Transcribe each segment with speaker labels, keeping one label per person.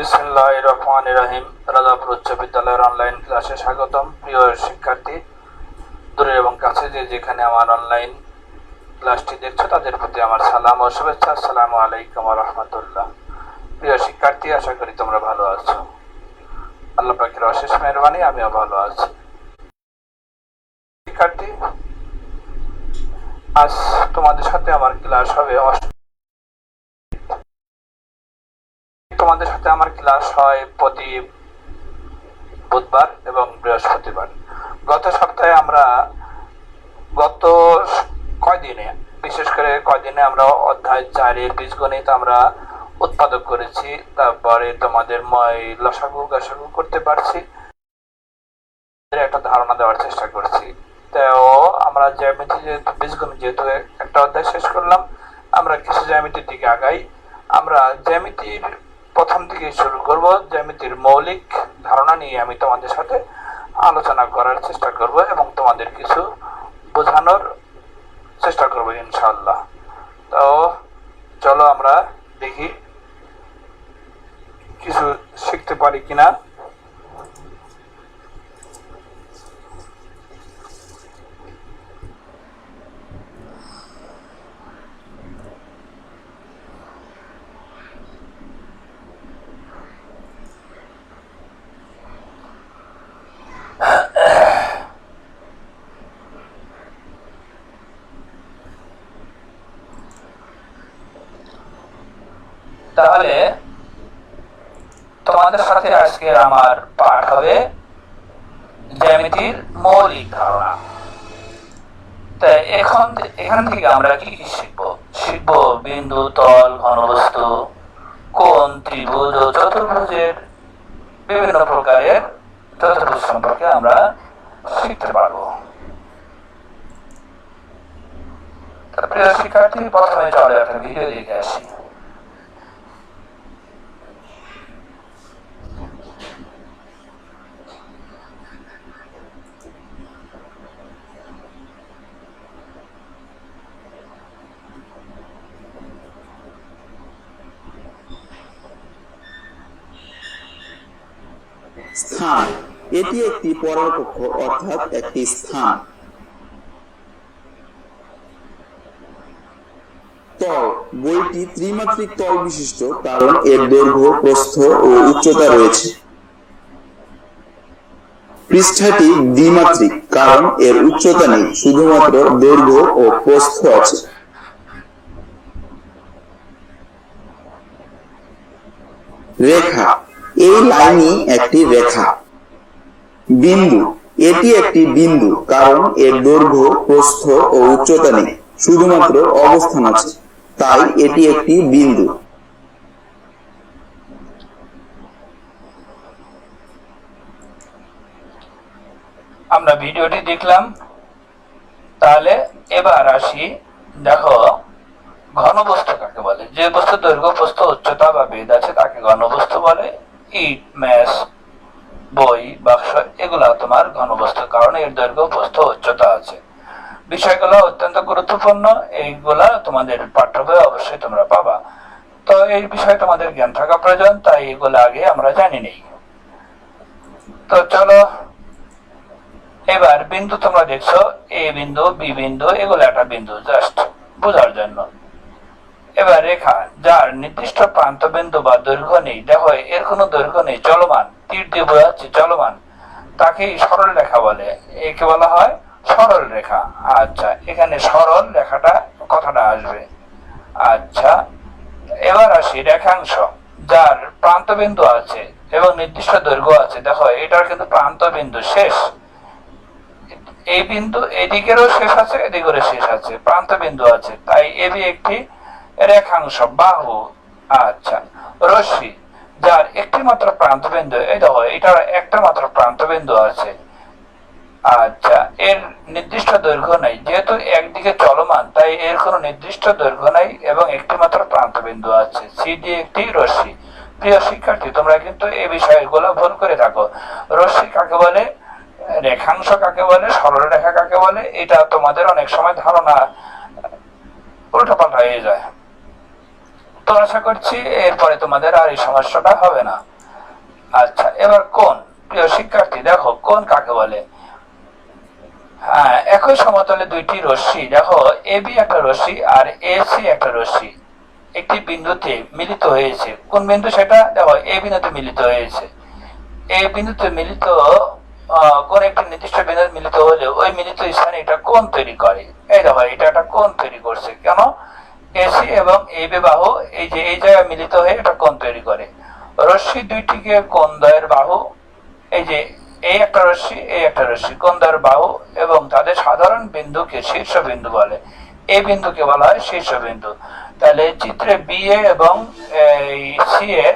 Speaker 1: বিসমিল্লাহির রহমানির রহিম। রাজাপুর উচ্চ বিদ্যালয়ের অনলাইন ক্লাসে স্বাগতম। প্রিয় শিক্ষার্থী, দূরে এবং কাছে যে যেখানে আমার অনলাইন ক্লাসটি দেখছো তাদের প্রতি আমার সালাম ও শুভেচ্ছা। আসসালামু আলাইকুম ওয়া রাহমাতুল্লাহ। প্রিয় শিক্ষার্থী, আশা করি তোমরা ভালো আছো। আল্লাহ পাকের অশেষ মেহেরবানি, আমিও ভালো আছি। শিক্ষার্থী, আজ তোমাদের সাথে আমার ক্লাস হবে তোমাদের সাথে আমার ক্লাস হয় প্রতি বুধবার এবং বৃহস্পতিবার। গত সপ্তাহে আমরা বিশেষ করে কয়দিনে আমরা অধ্যায় 4-এর বীজগণিত আমরা উৎপাদক করেছি। তারপরে তোমাদের লসাগু গসাগু করতে পারছি, একটা ধারণা দেওয়ার চেষ্টা করছি। তো আমরা জ্যামিতি বীজগণিত যেহেতু একটা অধ্যায় শেষ করলাম, আমরা কিছু জ্যামিতির দিকে আগাই। আমরা জ্যামিতির প্রথম থেকে শুরু করব। জ্যামিতির মৌলিক ধারণা নিয়ে আমি তোমাদের সাথে আলোচনা করার চেষ্টা করব এবং তোমাদের কিছু বোঝানোর চেষ্টা করব ইনশাআল্লাহ। তো চলো আমরা দেখি কিছু শিখতে পারি কিনা। তাহলে তোমাদের সাথে আজকে আমার পাঠ হবে জ্যামিতির মৌলিক ধারণা। তো এখান থেকে আমরা কি কি শিখবো বিন্দু, তল, ঘনবস্তু, কোণ, ত্রিভুজ ও চতুর্ভুজের বিভিন্ন প্রকারের চতুর্ভুজ সম্পর্কে আমরা শিখতে পারবো। প্রিয় শিক্ষার্থী, প্রথমে চলো একটা ভিডিও দেখে আসি।
Speaker 2: স্থান, এটি একটি পরারকক্ষ অর্থাৎ একটি স্থান। তল, বইটি ত্রিমাত্রিক তল বিশিষ্ট কারণ এর দৈর্ঘ্য, প্রস্থ ও উচ্চতা রয়েছে। পৃষ্ঠাটি দ্বিমাত্রিক কারণ এর উচ্চতা নেই, শুধুমাত্র দৈর্ঘ্য ও প্রস্থ আছে। রেখা, এই লাইনই একটি রেখা। বিন্দু, এটি একটি বিন্দু কারণ এর দৈর্ঘ্য, প্রস্থ ও উচ্চতা নেই, শুধুমাত্র অবস্থান আছে, তাই এটি একটি বিন্দু।
Speaker 1: আমরা ভিডিওটি দেখলাম। তাহলে এবার আসি, দেখো ঘনবস্তু কাকে বলে। যে বস্তুর দৈর্ঘ্য, প্রস্থ, উচ্চতা বা বেধ আছে তাকে ঘনবস্তু বলে। ইট, মেস, বই, বাক্স এগুলা তোমার ঘনবস্তু, কারণ এর দৈর্ঘ্য, প্রস্থ, উচ্চতা আছে। বিষয়গুলো অত্যন্ত গুরুত্বপূর্ণ, এইগুলা তোমাদের পাঠ্য বই অবশ্যই তোমরা পাবা। তো এই বিষয়ে তোমাদের জ্ঞান থাকা প্রয়োজন, তাই এগুলো আগে আমরা জানি নেই। তো চলো এবার বিন্দু তোমরা দেখছো, এ বিন্দু, বি বিন্দু, এগুলো একটা বিন্দু, জাস্ট বোঝার জন্য। এবার রেখা, যার নির্দিষ্ট প্রান্ত বিন্দু বা দৈর্ঘ্য নেই, দেখো এর কোনো দৈর্ঘ্য নেই, চলমান, তীর দিয়ে বোঝাচ্ছে চলমান, তাকেই সরল রেখা বলে। একে বলা হয় সরল রেখা। আচ্ছা, এখানে সরল রেখাটা কথাটা আসবে। আচ্ছা, এবার আসি রেখাংশ, যার প্রান্ত বিন্দু আছে এবং নির্দিষ্ট দৈর্ঘ্য আছে। দেখো এটার কিন্তু প্রান্ত বিন্দু শেষ, এই বিন্দু এদিকেরও শেষ আছে, এদিকেরও শেষ আছে, প্রান্ত বিন্দু আছে, তাই এবি একটি রেখাংশ, বাহু। আচ্ছা, রশ্মি, যার একটি মাত্র প্রান্ত বিন্দু, এই দেখো এটার একটা মাত্র প্রান্ত বিন্দু আছে। আচ্ছা, এর নির্দিষ্ট দৈর্ঘ্য নাই, যেহেতু একদিকে চলমান তাই এর কোনো নির্দিষ্ট দৈর্ঘ্য নাই এবং একটি মাত্র প্রান্ত বিন্দু আছে। সিডি একটি রশ্মি। প্রিয় শিক্ষার্থী, তোমরা কিন্তু এই বিষয়গুলো ভুল করে থাকো। রশ্মি কাকে বলে, রেখাংশ কাকে বলে, সরল রেখা কাকে বলে, এটা তোমাদের অনেক সময় ধারণা উল্টোপাল্টা হয়ে যায়। তো আশা করছি এরপরে তোমাদের আর এই সমস্যাটা হবে না। আচ্ছা, এবার কোণ। প্রিয় শিক্ষার্থী দেখো কোণ কাকে বলে। হ্যাঁ, একই সমতলে দুইটি রশ্মি, দেখো এবি একটা রশ্মি আর এসি একটা রশ্মি একটি বিন্দুতে মিলিত হয়েছে। কোন বিন্দু সেটা? দেখো এ বিন্দুতে মিলিত হয়েছে। এই বিন্দুতে মিলিত কোন একটি নির্দিষ্ট বিন্দুতে মিলিত হলে ওই মিলিত স্থানে এটা কোণ তৈরি করে। এই দেখো এটা একটা কোণ তৈরি করছে। কেন? এসি এবং এবি বাহু এই যে এই জায়গায় মিলিত হয়ে এটা কোণ তৈরি করে। রশ্মি দুইটিকে কোণদ্বয়ের বাহু, এই যে এই একটা রশ্মি এই একটা রশ্মি কোণদ্বয়ের বাহু এবং তাদের সাধারণ বিন্দুকে শীর্ষবিন্দু বলে। এই বিন্দুকে বলা হয় শীর্ষবিন্দু। তাহলে চিত্রে বি এ এবং সি এ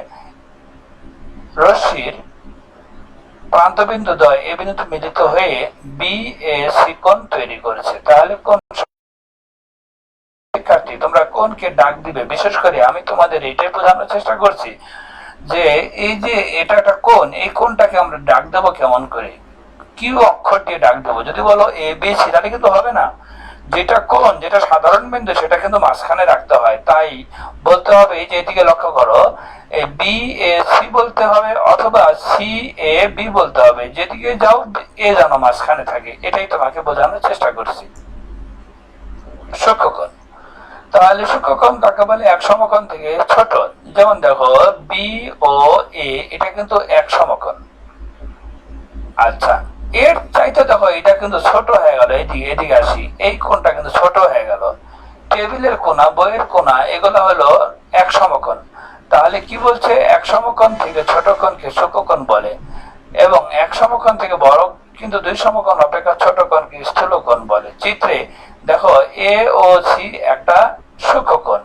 Speaker 1: রশ্মির প্রান্তবিন্দু দ্বয় এই বিন্দুতে মিলিত হয়ে বি এ সি কোণ তৈরি করেছে। তাহলে কোন শিক্ষার্থী তোমরা কোণকে ডাক দিবে, বিশেষ করে আমি তোমাদের এটাই বোঝানোর চেষ্টা করছি যে এই যে এটা একটা কোণ, এই কোণটাকে আমরা ডাক দেবো কেমন করে, কি অক্ষর দিয়ে ডাক দেবো। যদি বলো এ বি সি তাহলে কিন্তু হবে না। যেটা কোণ, যেটা সাধারণ বিন্দু সেটা কিন্তু মাঝখানে রাখতে হয়। তাই বলতে হবে এই যে এদিকে লক্ষ্য করো, বি এ সি বলতে হবে অথবা সি এ বি বলতে হবে। যেদিকে যাও এ যেন মাঝখানে থাকে, এটাই তোমাকে বোঝানোর চেষ্টা করছি। সূক্ষ্মকোণ। তাহলে সূক্ষ্মকোণ কাকে বলে? এক সমকোণ থেকে ছোট। যেমন দেখো বি ও এ এটা কিন্তু এক সমকোণ। আচ্ছা, এর চাইতে দেখো এটা কিন্তু ছোট হয়ে গেল। এদিকে এদিকে আসি, এই কোণটা কিন্তু ছোট হয়ে গেল। টেবিলের কোণা, বইয়ের কোণা এগুলো হলো এক সমকোণ। তাহলে কি বলছে? এক সমকোণ থেকে ছোট কোণকে সূক্ষ্মকোণ বলে এবং এক সমকোণ থেকে বড় কিন্তু দুই সমকোণ অপেক্ষা ছোট কোণকে স্থূলকোণ বলে। চিত্রে দেখো এ ও সি একটা সূক্ষ্মকোণ,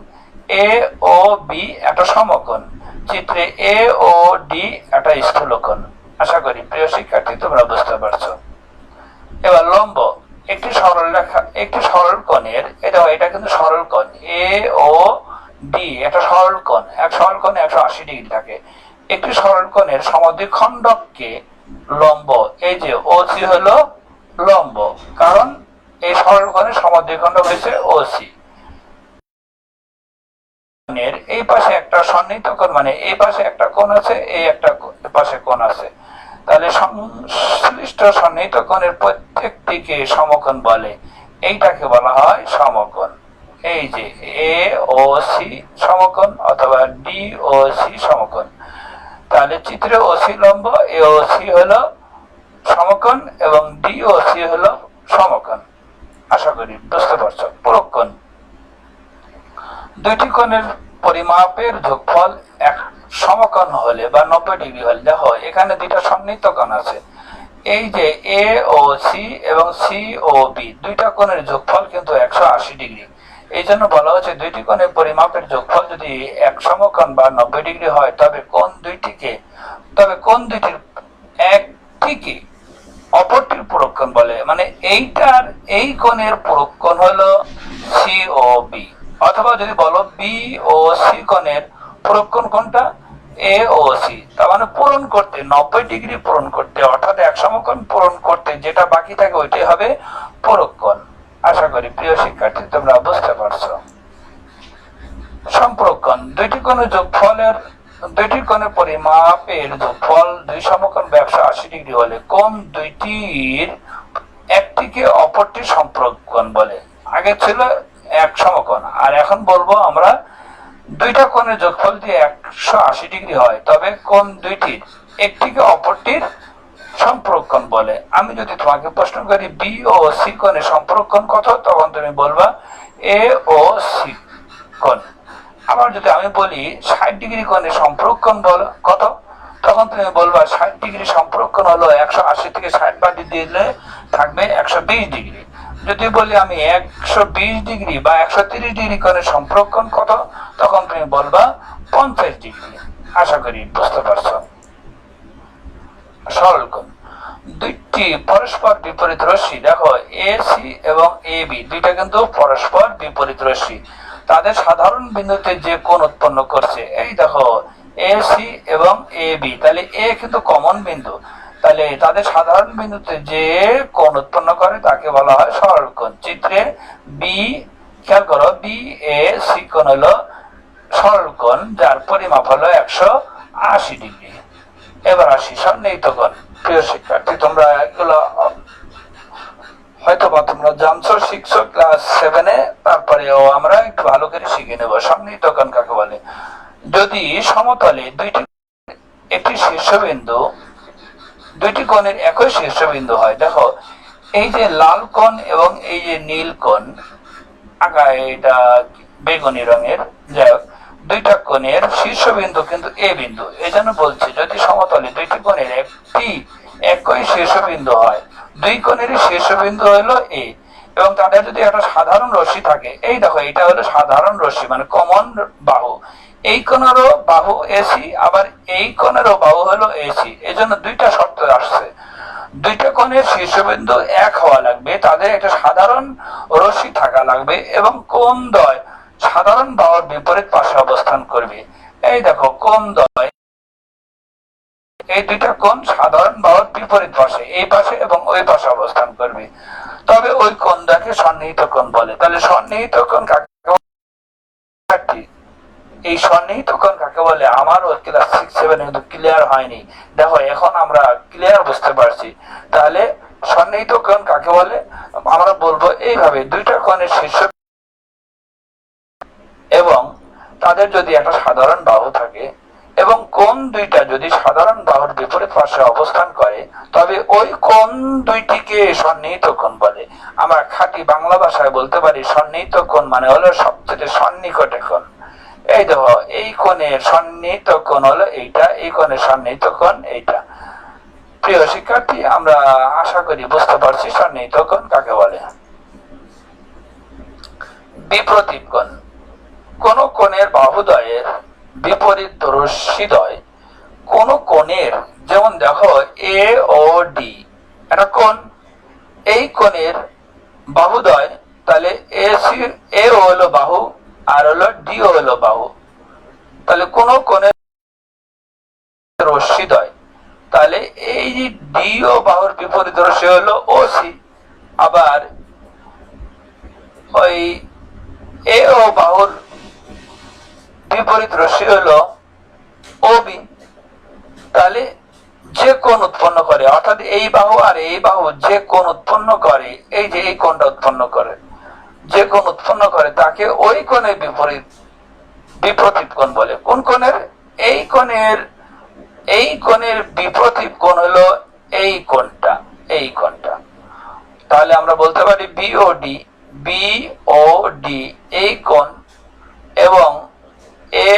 Speaker 1: এ ও বি একটা সমকোণ, চিত্রে এ ও ডি একটা স্থূলকোণ। আশা করি প্রিয় শিক্ষার্থী তোমরা বুঝতে পারছো। এবার লম্ব। একটি সরল রেখা, একটি সরল কোণের, এটা কিন্তু সরল কোণ এ ও ডি, একটা সরল কোণ, এক সরল কোণে 180 ডিগ্রি থাকে। একটি সরল কোণের সমদ্বিখণ্ডককে লম্ব, এই যে ও সি হলো লম্ব, কারণ এই সরল কোণের সমদ্বিখণ্ডক হয়েছে ও সি। এই পাশে একটা সন্নিহিত কোণ, মানে এই পাশে একটা কোণ আছে, এই একটা পাশে কোণ আছে। তাহলে সংশ্লিষ্ট সন্নিহিত কোণের প্রত্যেকটিকে সমকোণ বলে। এইটাকে বলা হয় সমকোণ। এই যে এ ও সি সমকোণ অথবা ডি ও সি সমকোণ। তাহলে চিত্রে ও সি লম্ব, এ ও সি হলো সমকোণ এবং ডি ও সি হলো সমকোণ। আশা করি বুঝতে পারছো। পুরকোণ। দুইটি কোণের পরিমাপের যোগফল এক সমকোণ হলে বা 90 ডিগ্রি হলে, দেখো এখানে দুইটা সন্নিহিত কোণ আছে, এই যে এ ও সি এবং সি ও বি দুইটা কোণের যোগফল কিন্তু 180 ডিগ্রি। এই জন্য বলা হচ্ছে দুইটি কোণের পরিমাপের যোগফল যদি এক সমকোণ বা 90 ডিগ্রি হয় তবে কোণ দুইটির একটিকে অপরটির পুরকোণ বলে। মানে এইটার এই কোণের পুরকোণ হলো সি ও বি। অথবা যদি বলো বি ও সি কোণের পুরকোণ কোনটা? এ ও সি। তার মানে পূরণ করতে 90 ডিগ্রি পূরণ করতে, অর্থাৎ এক সমকোণ পূরণ করতে যেটা বাকি থাকে ওইটাই হবে পুরকোণ। আশা করি প্রিয় শিক্ষার্থী তোমরা বুঝতে পারছো। সম্পূরকোণ। দুইটি কোণের পরিমাপের যোগফল দুই সমকোণ 180 ডিগ্রি হলে কোণ দুইটির একটিকে অপরটির সম্পূরকোণ বলে। আগে ছিল এক সমকোণ, আর এখন বলবো আমরা দুইটা কোণের যোগফল দিয়ে 180 ডিগ্রি হয় তবে কোণ দুইটির একটিকে অপরটির সম্পূরকোণ বলে। আমি যদি তোমাকে প্রশ্ন করি বি ও সি কোণের সম্পূরকোণ কত, তখন তুমি বলবা এ ও সি কোণ। আবার যদি আমি বলি 60 ডিগ্রি কোণের সম্পূরকোণ কত, তখন তুমি বলবা 60 ডিগ্রি সম্পূরকোণ হলো 180 থেকে 60 বাদ দিলে থাকবে 120 ডিগ্রি। যদি বলি আমি 120 ডিগ্রি বা 130 ডিগ্রি কোণের সম্পূরকোণ কত, তখন তুমি বলবা 50 ডিগ্রি। আশা করি বুঝতে পারছো। সরল কোণ। দুইটি পরস্পর বিপরীত রশ্মি, দেখো এ সি এবং এ বি দুইটা কিন্তু পরস্পর বিপরীত রশ্মি, তাদের সাধারণ বিন্দুতে যে কোণ উৎপন্ন করছে, এই দেখো এ সি এবং এ বি, তাহলে এ কিন্তু কমন বিন্দু, তাহলে তাদের সাধারণ বিন্দুতে যে কোণ উৎপন্ন করে তাকে বলা হয় সরল কোণ। চিত্রে বি, খেয়াল করো বি এ সি কোণ হলো সরল কোণ যার পরিমাপ হলো 180 ডিগ্রি। এবার আসি সন্নিহিত কোণ। প্রিয় শিক্ষার্থী, তোমরা এগুলো হয়তো বা তোমরা জানছো, শিখছো ক্লাস 7-এ, তারপরেও আমরা একটু ভালো করে শিখে নেব সন্নিহিত কোণ কাকে বলে। যদি সমতলে একটি শীর্ষবিন্দু, দুইটি কোণের একই শীর্ষবিন্দু হয়, দেখো এই যে লাল কোণ এবং এই যে নীল কোণ, আগায় এটা বেগুনি রঙের, যাই হোক, দুইটা কোণের শীর্ষবিন্দু কিন্তু এ বিন্দু। এই জন্য বলছি, যদি সমতলে দুইটি কোণের একই শীর্ষবিন্দু হয়, দুই কোণেরই শীর্ষবিন্দু হলো এ, এবং তাদের যদি একটা সাধারণ রশ্মি থাকে, এই দেখো এটা হলো সাধারণ রশ্মি মানে কমন বাহু, এই কোণেরও বাহু এসি, আবার এই কোণেরও বাহু হলো এসি। এই জন্য দুইটা শর্ত আসছে, দুইটা কোণের শীর্ষবিন্দু এক হওয়া লাগবে, তাদের একটা সাধারণ রশ্মি থাকা লাগবে, এবং কোণ দ্বয় সাধারণ বাহুর বিপরীত পাশে অবস্থান করবে। এই দেখো কোণ দ্বয়, এই দুইটা কোণ সাধারণ বাহুর বিপরীত পাশে, এই পাশে এবং ওই পাশে অবস্থান করবে, তবে ওই কোণ দ্বয়কে সন্নিহিত কোণ বলে। তাহলে সন্নিহিত কোণ কাকে বলে? এই সন্নিহিত কোণ কাকে বলে আমারও ক্লাস 6-7 কিন্তু ক্লিয়ার হয়নি, দেখো এখন আমরা ক্লিয়ার বুঝতে পারছি। তাহলে সন্নিহিত কোণ কাকে বলে আমরা বলবো এইভাবে, দুইটা কোণের শীর্ষ এবং তাদের যদি একটা সাধারণ বাহু থাকে, এবং কোণ দুইটা যদি সাধারণ বাহুর বিপরীত পাশে অবস্থান করে, তবে ওই কোণ দুইটিকে সন্নিহিত কোণ বলে। আমরা খাঁটি বাংলা ভাষায় বলতে পারি সন্নিহিত কোণ মানে হলো সবচেয়ে সন্নিকটে কোণ। এই দেখো এই কোণের সন্নিহিত কোণ হলো এইটা, এই কোণের সন্নিহিত কোণ এইটা। প্রিয় শিক্ষার্থী, আমরা আশা করি বুঝতে পারছি সন্নিহিত কোণ কাকে বলে। বিপ্রতীপ কোণ, কোন কোণের বাহুদ্বয়ের বিপরীত রশ্মিদ্বয় কোন কোণের, যেমন দেখো এ ও ডি একটা কোণ, এই কোণের বাহুদ্বয়, তাহলে এ হলো বাহু আর হলো ডি হলো বাহু, তাহলে কোন কোণের রশ্মিদ্বয়, তাহলে এই যে ডি ও বাহুর বিপরীত রশ্মি হলো ওসি, আবার ওই এ ও বাহুর বিপরীত রশ্মি হলো ওবি। তাহলে যে কোণ উৎপন্ন করে, অর্থাৎ এই বাহু আর এই বাহু যে কোণ উৎপন্ন করে, এই যে এই কোণটা উৎপন্ন করে, যে কোণ উৎপন্ন করে তাকে ওই কোণের বিপ্রতীপ কোণ বলে। কোন কোণের? এই কোণের বিপ্রতীপ কোণ হলো এই কোণটা, এই কোণটা। তাহলে আমরা বলতে পারি বিওডি এই কোণ এবং এ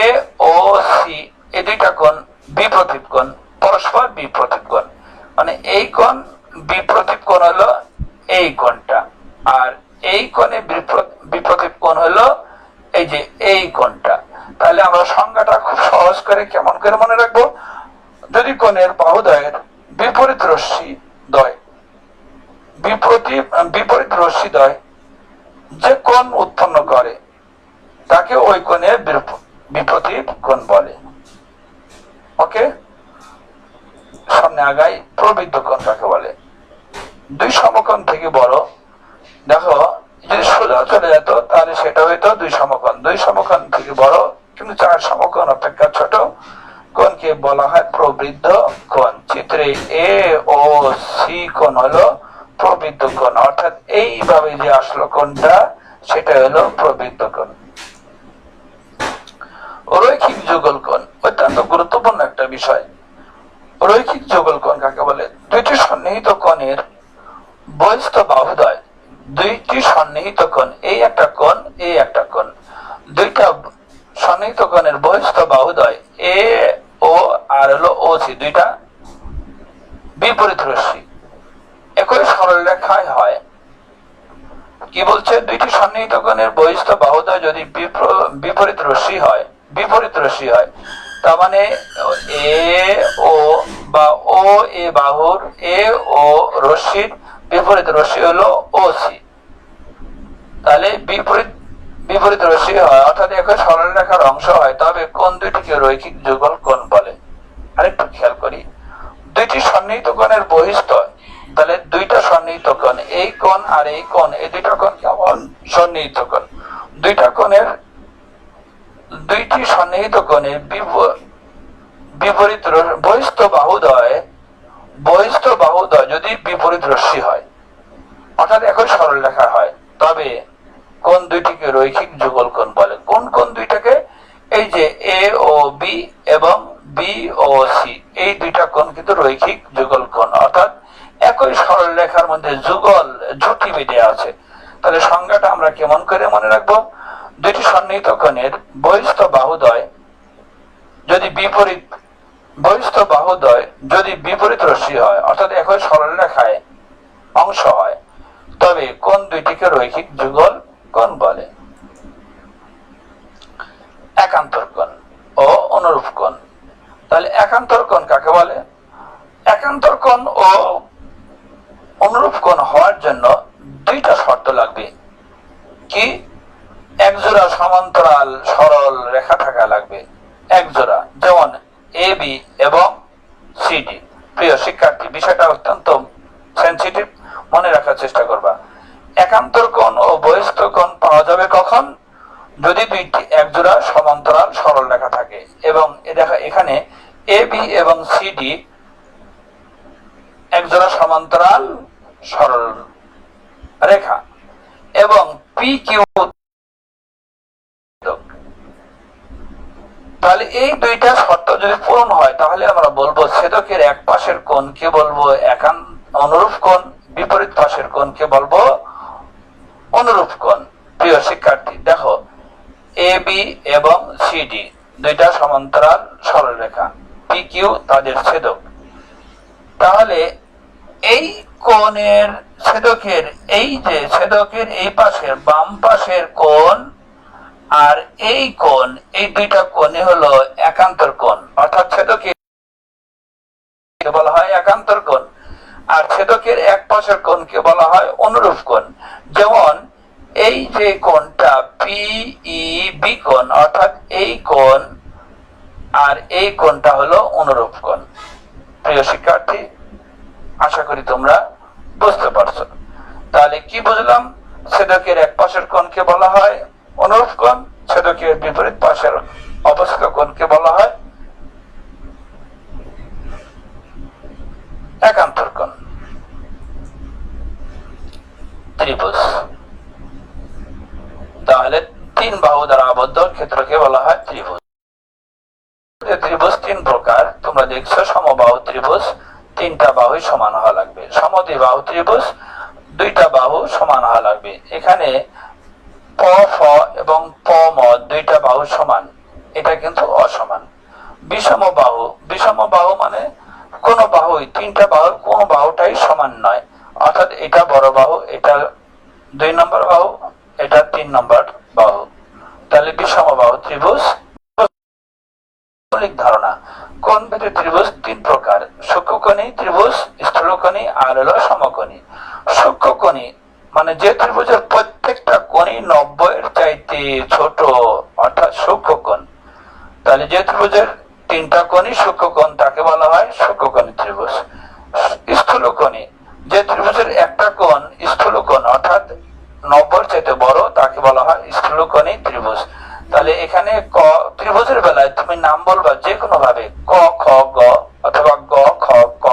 Speaker 1: ও সি এই দুইটা কোণ বিপ্রতীপ কোণ, পরস্পর বিপ্রতীপ কোণ, মানে এই কোণ বিপ্রতীপ কোণ হলো এই কোণটা, আর এই কোণে বিপ্রতীপ কোণ হলো এই যে এই কোণটা। তাহলে আমরা সংজ্ঞাটা খুব সহজ করে কেমন করে মনে রাখবো, যদি কোণের বাহুদ্বয়ের বিপরীত রশ্মি দ্বয় বিপরীত রশ্মি দ্বয় যে কোণ উৎপন্ন করে তাকে ওই কোণের বিপ্রতীপ কোণ বলে। ওকে, সামনে আগাই। প্রবৃদ্ধ কোণ কাকে বলে? দুই সমকোণ থেকে বড়, দেখো যদি সোজা চলে যেত তাহলে সেটা হইতো দুই সমকোণ, দুই সমকোণ থেকে বড় কিন্তু চার সমকোণ অপেক্ষা ছোট কোণকে বলা হয় প্রবৃদ্ধ কোণ। চিত্রে এ ও সি কোণ হলো প্রবৃদ্ধ কোণ, অর্থাৎ এইভাবে যে আসলো কোণটা সেটা হলো প্রবৃদ্ধ কোণ। রৈখিক যুগল কোণ অত্যন্ত গুরুত্বপূর্ণ একটা বিষয়। রৈখিক যুগল কোণ কাকে বলে? দুইটি সন্নিহিত কোণের বহিস্থ বাহুদ্বয়, দুইটি সন্নিহিত কোণ, এই একটা কোণ এই একটা কোণ, দুইটা সন্নিহিত কোণের বহিস্থ বাহুদ্বয় এ ও আর হলো ও সি, দুইটা বিপরীত রশ্মি একই সরল রেখায় হয়। কি বলছে? দুইটি সন্নিহিত কোণের বহিস্থ বাহুদ্বয় যদি বিপরীত রশ্মি হয়, তার মানে এ ও বা ও এ বাহুর এ ও রশ্মির বিপরীত রশ্মি হলো ওসি, তাহলে বিপরীত রশ্মি হয় অর্থাৎ একই সরল রেখার অংশ হয়, তবে কোণ দুইটিকে রৈখিক যুগল কোণ বলে। আরেকটু খেয়াল করি, দুইটি সন্নিহিত কোণের বহিস্থ, তাহলে দুইটা সন্নিহিত কোণ, এই কোণ আর এই কোণ, এই দুইটা কোণ কেমন? সন্নিহিত কোণ। দুইটি সন্নিহিত কোণের বিপরীত বহিস্থ বাহুদ্বয় যদি বিপরীত রশ্মি হয়, অর্থাৎ একই সরল রেখা হয়, তবে কোন দুইটিকে রৈখিক যুগল কোণ বলে। কোন কোন দুইটাকে? এই যে এ ও বি এবং বি ও সি, এই দুইটা কোণ কিন্তু রৈখিক যুগল কোণ, অর্থাৎ একই সরল রেখার মধ্যে যুগল জুটি বেঁধে আছে। তাহলে সংজ্ঞাটা আমরা কেমন করে মনে রাখবো? দুইটি সন্নিহিত কোণের বহিস্থ বাহুদ্বয় যদি বিপরীত রশ্মি হয়, অর্থাৎ একই সরল রেখায় অংশ হয়, তবে কোন দুইটিকে রৈখিক যুগল কোণ বলে। একান্তর কোণ ও অনুরূপ কোণ। তাহলে একান্তর কোণ কাকে বলে? একান্তর কোণ ও অনুরূপ কোণ হওয়ার জন্য দুইটা শর্ত লাগবে। কি? একজোড়া সমান্তরাল সরল রেখা থাকা লাগবে, একজোড়া, যেমন এ বি এবং সিডি। প্রিয় শিক্ষার্থী, বিষয়টা অত্যন্ত সেনসিটিভ, মনে রাখার চেষ্টা করবা। একান্তর কোণ ও বহিস্থ কোণ পাওয়া যাবে কখন? যদি দুইটি একজোড়া সমান্তরাল সরল রেখা থাকে, এবং এখানে এ বি এবং সিডি একজোড়া সমান্তরাল সরল রেখা, এবং পি কিউ। তাহলে এই দুইটা শর্ত যদি পূরণ হয়, তাহলে আমরা বলবো ছেদকের এক পাশের কোণকে বলবো অনুরূপ কোণ, বিপরীত পাশের কোণকে বলবো অনুরূপ কোণ। প্রিয় শিক্ষার্থী, দেখো এ বি এবং সিডি দুইটা সমান্তরাল সরল রেখা, পি কিউ তাদের ছেদক। তাহলে এই কোণের ছেদকের এই পাশের বাম পাশের কোণ আর এই কোণ, এই দুইটা কোণই হলো একান্তর কোণ, অর্থাৎ ছেদকে বলা হয় একান্তর কোণ, আর ছেদকের এক পাশের কোণকে বলা হয় অনুরূপ কোণ। যেমন এই যে কোণটা পিইবি কোণ, অর্থাৎ এই কোণ আর এই কোণটা হলো অনুরূপ কোণ। প্রিয় শিক্ষার্থী, আশা করি তোমরা বুঝতে পারছো। তাহলে কি বুঝলাম? ছেদকের এক পাশের কোণকে বলা হয় অনুরূপ কোণ, ছেদকের বিপরীত পাশের অবস্থিত কোণকে বলা হয় একান্তর কোণ। ত্রিভুজ, তাহলে তিন বাহু দ্বারা আবদ্ধ ক্ষেত্রকে বলা হয় ত্রিভুজ। ত্রিভুজ তিন প্রকার, তোমরা দেখছো। সমবাহু ত্রিভুজ, তিনটা বাহুই সমান হওয়া লাগবে। সমদ্বিবাহু ত্রিভুজ, দুইটা বাহু সমান হওয়া লাগবে। এখানে প ফ এবং প ম দুইটা বাহু সমান, এটা কিন্তু অসমান। বিষম বাহু মানে কোন বাহুই, তিনটা বাহুর কোন বাহুটাই সমান নয়, অর্থাৎ এটা বড় বাহু, এটা 2 নম্বর বাহু, এটা 3 নম্বর বাহু। তাহলে বিষম বাহু ত্রিভুজ। মৌলিক ধারণা, কোণ ভেদে ত্রিভুজ তিন প্রকার: সূক্ষ্মকোণী ত্রিভুজ, স্থূলকোণী আর হলো সমকোণী। সূক্ষ্মকোণী মানে যে ত্রিভুজের প্রত্যেকটা কোণই 90 এর চাইতে ছোট, অর্থাৎ সূক্ষ্মকোণ। তাহলে যে ত্রিভুজের তিনটা কোণই সূক্ষ্মকোণ তাকে বলা হয় সূক্ষ্মকোণী ত্রিভুজ। স্থূলকোণী, যে ত্রিভুজের একটা কোণ স্থূলকোণ, অর্থাৎ 90 এর চাইতে বড়, তাকে বলা হয় স্থূলকোণী ত্রিভুজ। তাহলে এখানে ক ত্রিভুজের বেলায় তুমি নাম বলবা যে কোনো ভাবে, ক খ গ, অথবা গ খ ক,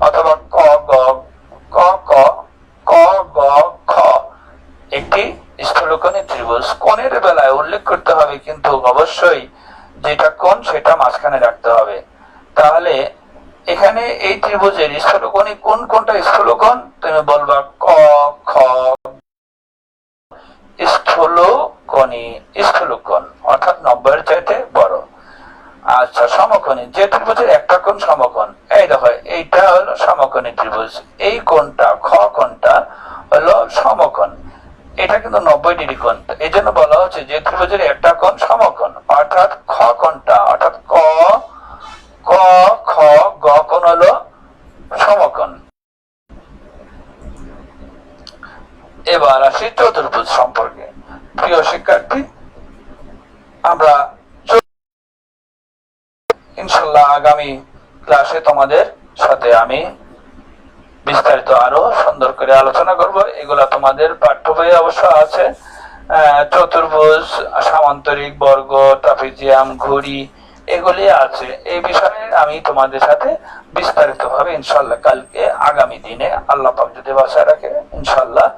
Speaker 1: অথবা ক গ ক ক ক গ খ, একটি স্থূলকোণী ত্রিভুজ। কোণের বেলায় উল্লেখ করতে হবে কিন্তু অবশ্যই যেটা কোণ সেটা মাঝখানে রাখতে হবে। তাহলে এখানে এই ত্রিভুজের স্থূলকোণী কোন কোনটা স্থূলকোণ? তুমি বলবা ক খ। স্থূলকোণ অর্থাৎ 90 এর চাইতে বড়। আচ্ছা, সমকোণী, যে ত্রিভুজের একটা কোণ সমকোণ। এই দেখো, এইটা হলো সমকোণী ত্রিভুজ, এই কোণটা খ কোণটা হলো সমকোণ, এটা কিন্তু 90 ডিগ্রি কোণ। এই জন্য বলা হচ্ছে যে ত্রিভুজের একটা কোণ সমকোণ, অর্থাৎ খ কোণটা, অর্থাৎ ক ক খ গ কোণ হলো সমকোণ। এবার আসি চতুর্ভুজ সম্পর্কে। প্রিয় শিক্ষার্থী, আমরা ইনশাল্লাহ আগামী ক্লাসে তোমাদের সাথে আমি বিস্তারিত আরো সুন্দর করে আলোচনা করব। এগুলা তোমাদের পাঠ্য বইয়ে অবশ্য আছে। চতুর্ভুজ, সামান্তরিক, বর্গ, ট্রাপিজিয়াম, ঘুড়ি, এগুলি আছে। এই বিষয়ে আমি তোমাদের সাথে বিস্তারিত ভাবে ইনশাল্লাহ কালকে আগামী দিনে আল্লাহ পাক যদি বাঁচায় রাখে ইনশাল্লাহ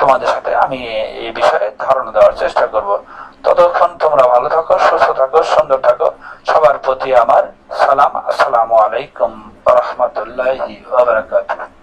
Speaker 1: তোমাদের সাথে আমি এই বিষয়ে ধারণা দেওয়ার চেষ্টা করব। ততক্ষণ তোমরা ভালো থাকো, সুস্থ থাকো, সুন্দর থাকো। সবার প্রতি আমার সালাম। আসসালামু আলাইকুম ওয়া রাহমাতুল্লাহি ওয়া বারাকাতুহু।